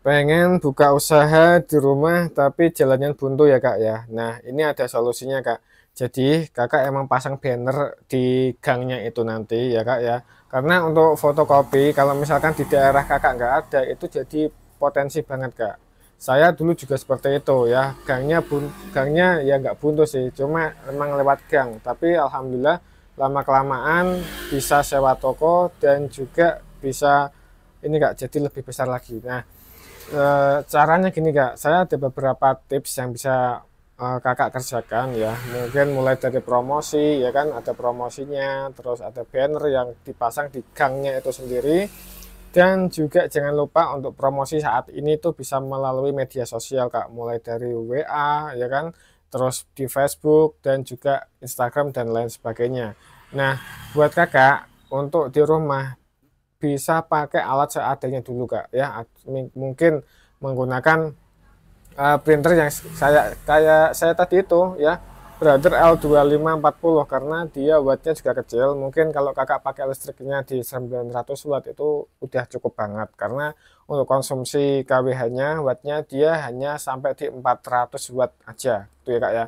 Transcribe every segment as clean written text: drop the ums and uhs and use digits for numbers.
Pengen buka usaha di rumah tapi jalannya buntu ya kak ya. Nah ini ada solusinya kak. Jadi kakak emang pasang banner di gangnya itu nanti ya kak ya. Karena untuk fotokopi kalau misalkan di daerah kakak nggak ada itu jadi potensi banget kak. Saya dulu juga seperti itu ya. Gangnya ya nggak buntu sih. Cuma emang lewat gang. Tapi alhamdulillah lama kelamaan bisa sewa toko dan juga bisa ini kak jadi lebih besar lagi. Nah caranya gini kak, saya ada beberapa tips yang bisa kakak kerjakan ya. Mungkin mulai dari promosi ya kan, ada promosinya, terus ada banner yang dipasang di gangnya itu sendiri. Dan juga jangan lupa untuk promosi saat ini tuh bisa melalui media sosial kak, mulai dari WA ya kan, terus di Facebook dan juga Instagram dan lain sebagainya. Nah, buat kakak untuk di rumah bisa pakai alat seadanya dulu kak ya. Mungkin menggunakan printer yang kayak saya tadi itu ya, Brother L2540, karena dia wattnya juga kecil. Mungkin kalau kakak pakai listriknya di 900 watt itu udah cukup banget, karena untuk konsumsi kWh-nya wattnya dia hanya sampai di 400 watt aja gitu ya kak ya.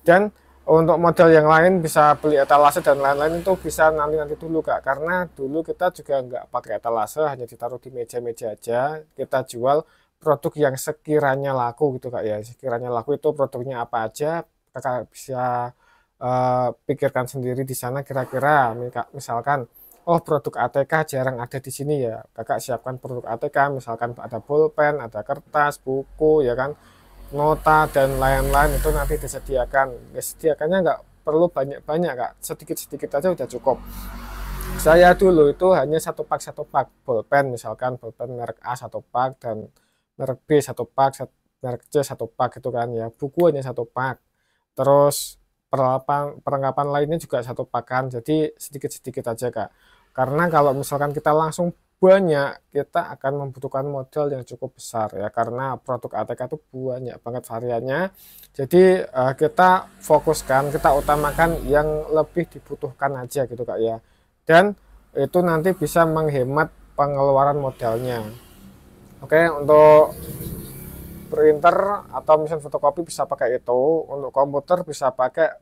Dan untuk model yang lain bisa beli etalase dan lain-lain itu bisa nanti dulu kak, karena dulu kita juga nggak pakai etalase, hanya ditaruh di meja-meja aja, kita jual produk yang sekiranya laku gitu kak ya. Sekiranya laku itu produknya apa aja kakak bisa pikirkan sendiri di sana. Kira-kira misalkan oh produk ATK jarang ada di sini ya, kakak siapkan produk ATK, misalkan ada pulpen, ada kertas, buku ya kan, nota dan lain-lain itu nanti disediakan. Ya, sediakannya nggak perlu banyak-banyak kak, sedikit-sedikit aja udah cukup. Saya dulu itu hanya satu pak pulpen, misalkan pulpen merek A satu pak, dan merek B satu pak, merek C satu pak itu kan ya. Buku hanya satu pak, terus perlengkapan lainnya juga satu pak kan, jadi sedikit-sedikit aja kak. Karena kalau misalkan kita langsung banyak, kita akan membutuhkan modal yang cukup besar ya, karena produk ATK itu banyak banget variannya. Jadi kita fokuskan, kita utamakan yang lebih dibutuhkan aja gitu kak ya. Dan itu nanti bisa menghemat pengeluaran modalnya. Oke, untuk printer atau mesin fotokopi bisa pakai itu. Untuk komputer bisa pakai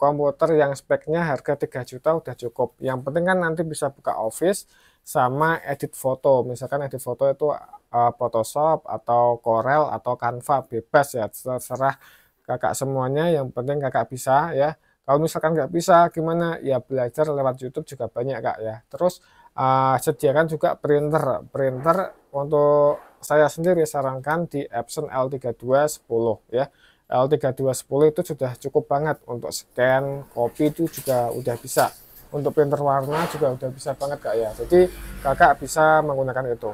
komputer yang speknya harga 3 juta udah cukup. Yang penting kan nanti bisa buka Office sama edit foto. Misalkan edit foto itu Photoshop atau Corel atau Canva, bebas ya, terserah kakak semuanya. Yang penting kakak bisa ya. Kalau misalkan nggak bisa gimana ya, belajar lewat YouTube juga banyak kak ya. Terus sediakan juga printer untuk saya sendiri sarankan di Epson L3210 ya. L3210 itu sudah cukup banget untuk scan, kopi itu juga udah bisa. Untuk printer warna juga udah bisa banget kak ya. Jadi kakak bisa menggunakan itu.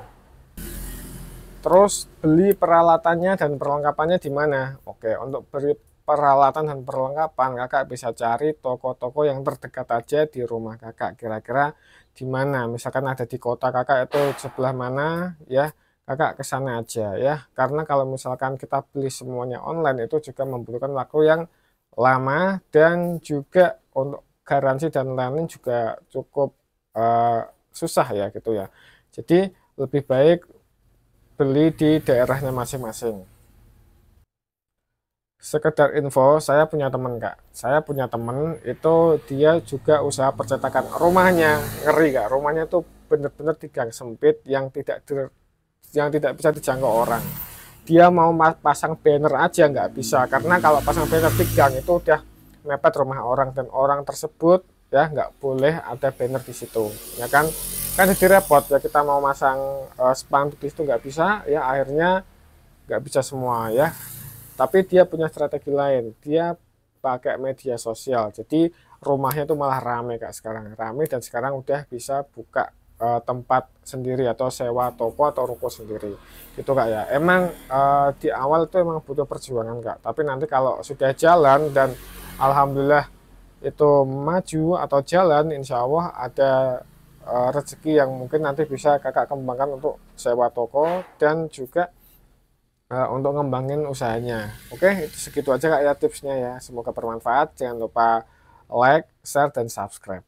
Terus beli peralatannya dan perlengkapannya di mana? Oke, untuk beli peralatan dan perlengkapan kakak bisa cari toko-toko yang terdekat aja di rumah kakak. Kira-kira di mana? Misalkan ada di kota kakak itu sebelah mana ya, kakak ke sana aja ya. Karena kalau misalkan kita beli semuanya online itu juga membutuhkan waktu yang lama, dan juga untuk garansi dan lain-lain juga cukup eh, susah ya gitu ya. Jadi lebih baik beli di daerahnya masing-masing. Sekedar info, saya punya temen kak. Saya punya temen itu dia juga usaha percetakan. Rumahnya ngeri kak. Rumahnya tuh bener-bener di gang sempit yang tidak bisa dijangkau orang. Dia mau pasang banner aja nggak bisa, karena kalau pasang banner di gang itu udah mepet rumah orang, dan orang tersebut ya nggak boleh ada banner di situ ya kan. Kan jadi repot ya, kita mau masang spanduk di situ nggak bisa ya, akhirnya nggak bisa semua ya. Tapi dia punya strategi lain, dia pakai media sosial, jadi rumahnya tuh malah rame kak. Sekarang rame, dan sekarang udah bisa buka tempat sendiri atau sewa toko atau ruko sendiri gitu kak ya. Emang di awal itu emang butuh perjuangan kak, tapi nanti kalau sudah jalan dan alhamdulillah itu maju atau jalan, insya Allah ada rezeki yang mungkin nanti bisa kakak kembangkan untuk sewa toko dan juga untuk ngembangin usahanya. Oke, itu segitu aja kak ya tipsnya ya. Semoga bermanfaat. Jangan lupa like, share, dan subscribe.